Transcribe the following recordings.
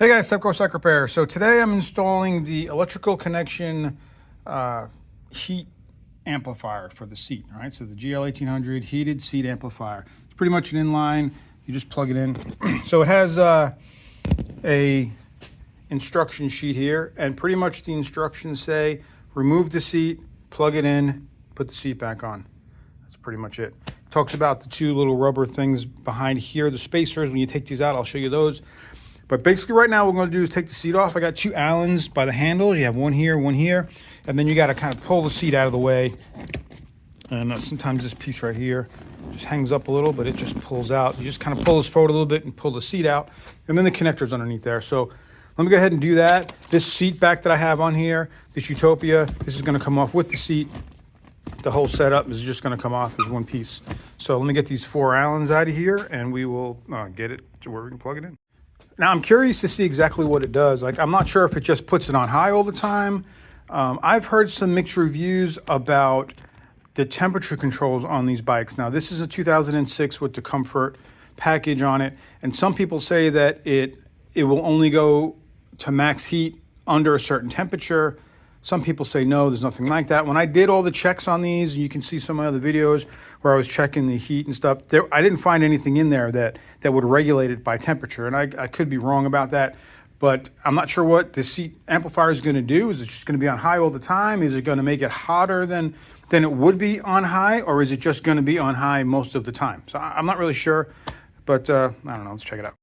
Hey guys, Tepcocyclerepair. So today I'm installing the electrical connection heat amplifier for the seat. All right, so the GL1800 heated seat amplifier. It's pretty much an inline. You just plug it in. So it has a instruction sheet here, and pretty much the instructions say remove the seat, plug it in, put the seat back on. That's pretty much it. It talks about the two little rubber things behind here, the spacers. When you take these out, I'll show you those. But basically right now what we're going to do is take the seat off. I got two Allens by the handles. You have one here, and then you got to kind of pull the seat out of the way. And sometimes this piece right here just hangs up a little, but it just pulls out. You just kind of pull this forward a little bit and pull the seat out, and then the connector's underneath there. So let me go ahead and do that. This seat back that I have on here, this Utopia, this is going to come off with the seat. The whole setup is just going to come off as one piece. So let me get these four Allens out of here, and we will get it to where we can plug it in. Now, I'm curious to see exactly what it does. Like, I'm not sure if it just puts it on high all the time. I've heard some mixed reviews about the temperature controls on these bikes. Now, this is a 2006 with the comfort package on it. And some people say that it will only go to max heat under a certain temperature. Some people say no, there's nothing like that. When I did all the checks on these, and you can see some of my other videos where I was checking the heat and stuff, I didn't find anything in there that would regulate it by temperature. And I could be wrong about that, but I'm not sure what the seat amplifier is going to do. Is it just going to be on high all the time? Is it going to make it hotter than it would be on high? Or is it just going to be on high most of the time? So I'm not really sure, but I don't know. Let's check it out.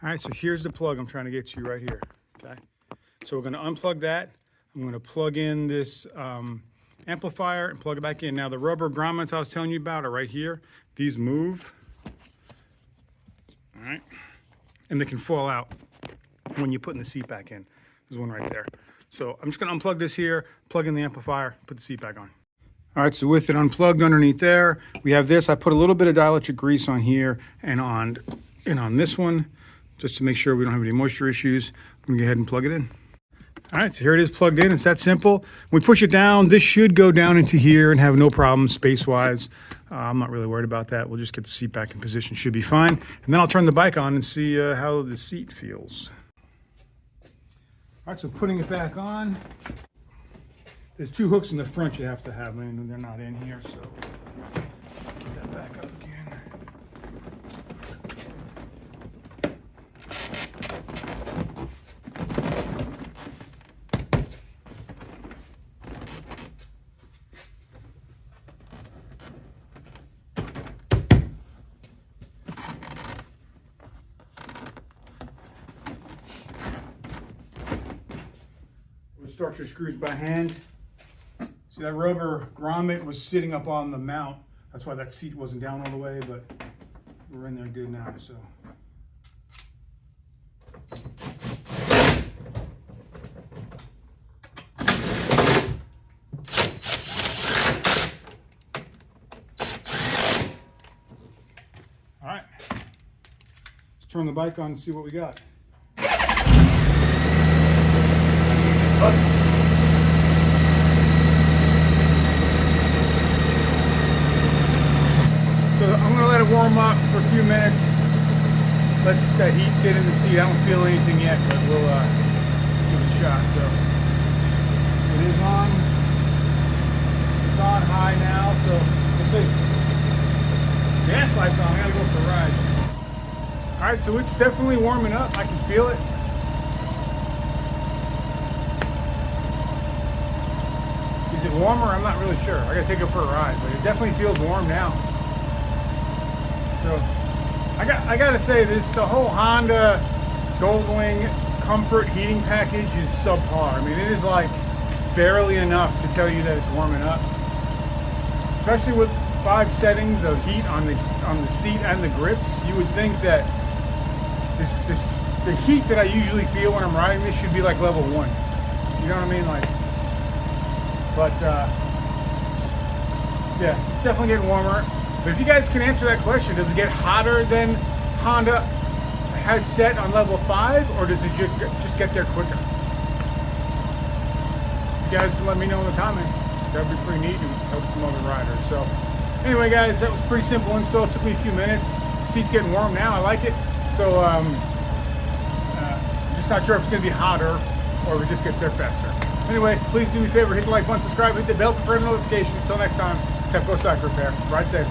All right, so here's the plug I'm trying to get to right here, okay? So we're gonna unplug that. I'm gonna plug in this amplifier and plug it back in. Now the rubber grommets I was telling you about are right here. These move, all right? And they can fall out when you're putting the seat back in. There's one right there. So I'm just gonna unplug this here, plug in the amplifier, put the seat back on. All right, so with it unplugged underneath there, we have this. I put a little bit of dielectric grease on here and on this one, just to make sure we don't have any moisture issues. I'm gonna go ahead and plug it in. All right, so here it is plugged in. It's that simple. When we push it down, this should go down into here and have no problem space-wise. I'm not really worried about that. We'll just get the seat back in position. Should be fine. And then I'll turn the bike on and see how the seat feels. All right, so putting it back on. There's two hooks in the front you have to have. I mean, they're not in here, so get that back up again. Structure screws by hand. See, that rubber grommet was sitting up on the mount. That's why that seat wasn't down all the way, but we're in there good now, so. All right, let's turn the bike on and see what we got. So I'm going to let it warm up for a few minutes. Let the heat get in the seat. I don't feel anything yet, but we'll give it a shot. So it is on. It's on high now, so we'll see. Yes. test lights on. I gotta go for a ride. All right, so it's definitely warming up. I can feel it. Is it warmer? I'm not really sure. I gotta take it for a ride, but it definitely feels warm now. So I gotta say this, the whole Honda Goldwing comfort heating package is subpar. I mean, it is like barely enough to tell you that it's warming up. Especially with 5 settings of heat on the seat and the grips, you would think that the heat that I usually feel when I'm riding this should be like level 1. You know what I mean? Like, but yeah, it's definitely getting warmer. But if you guys can answer that question, does it get hotter than Honda has set on level 5, or does it just get there quicker? You guys can let me know in the comments. That would be pretty neat and help some other riders. So anyway, guys, that was a pretty simple install. It took me a few minutes. The seat's getting warm now. I like it. So I'm just not sure if it's going to be hotter or if it just gets there faster. Anyway, please do me a favor, hit the like button, subscribe, hit the bell for further notifications. Until next time, Tepcocyclerepair. Ride safe.